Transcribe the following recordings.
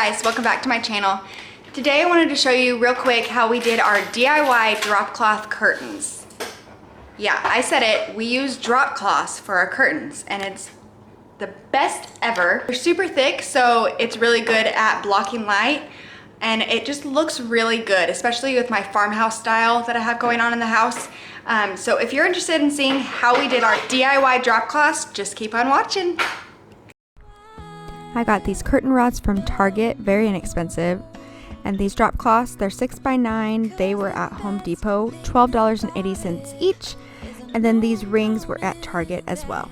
guys, welcome back to my channel. Today I wanted to show you real quick how we did our DIY drop cloth curtains. Yeah, I said it, we use drop cloths for our curtains and it's the best ever. They're super thick, so it's really good at blocking light and it just looks really good, especially with my farmhouse style that I have going on in the house. So if you're interested in seeing how we did our DIY drop cloths, just keep on watching. I got these curtain rods from Target, very inexpensive. And these drop cloths, they're 6x9. They were at Home Depot, $12.80 each. And then these rings were at Target as well.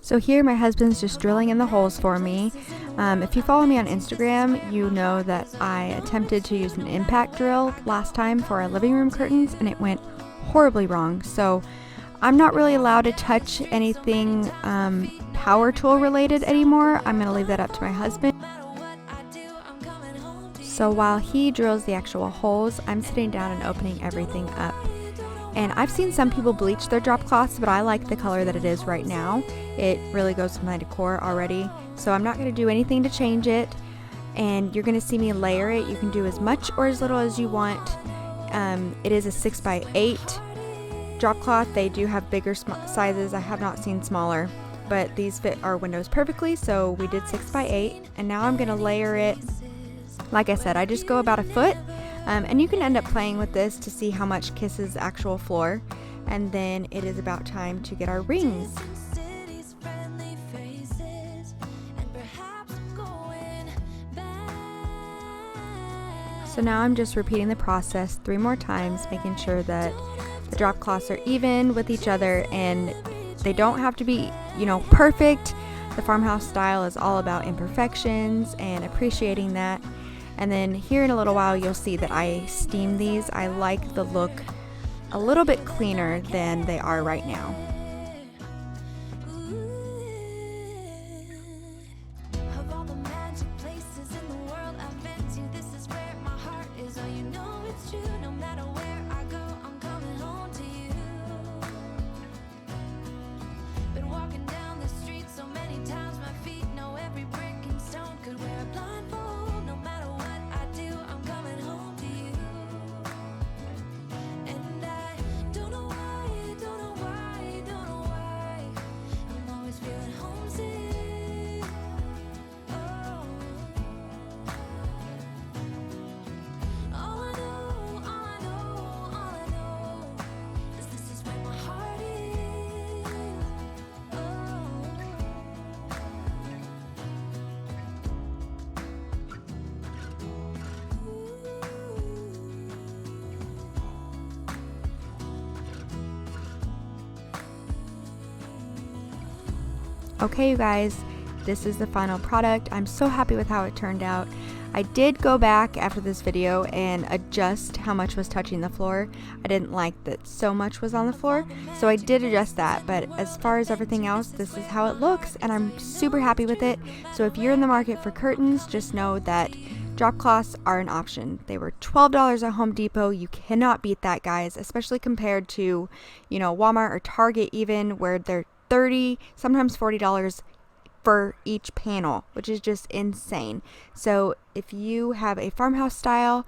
So here my husband's just drilling in the holes for me. If you follow me on Instagram, you know that I attempted to use an impact drill last time for our living room curtains and it went horribly wrong. So I'm not really allowed to touch anything power tool related anymore. I'm going to leave that up to my husband. So while he drills the actual holes, I'm sitting down and opening everything up. And I've seen some people bleach their drop cloths, but I like the color that it is right now. It really goes with my decor already. So I'm not going to do anything to change it. And you're going to see me layer it. You can do as much or as little as you want. It is a 6x8. drop cloth. They do have bigger sizes. I have not seen smaller, but these fit our windows perfectly, so we did 6x8. And now I'm going to layer it. Like I said, I just go about a foot, and you can end up playing with this to see how much kisses the actual floor. And then it is about time to get our rings. So now I'm just repeating the process 3 more times, making sure that the drop cloths are even with each other and they don't have to be, perfect. The farmhouse style is all about imperfections and appreciating that. And then here in a little while you'll see that I steam these. I like the look a little bit cleaner than they are right now. Okay, you guys, this is the final product. I'm so happy with how it turned out. I did go back after this video and adjust how much was touching the floor. I didn't like that so much was on the floor, so I did adjust that. But as far as everything else, this is how it looks, and I'm super happy with it. So if you're in the market for curtains, just know that drop cloths are an option. They were $12 at Home Depot. You cannot beat that, guys, especially compared to, Walmart or Target even, where they're $30, sometimes $40 for each panel, which is just insane. So if you have a farmhouse style,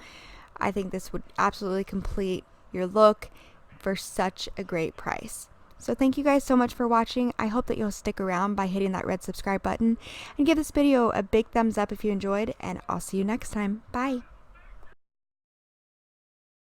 I think this would absolutely complete your look for such a great price. So thank you guys so much for watching. I hope that you'll stick around by hitting that red subscribe button and give this video a big thumbs up if you enjoyed, and I'll see you next time. Bye.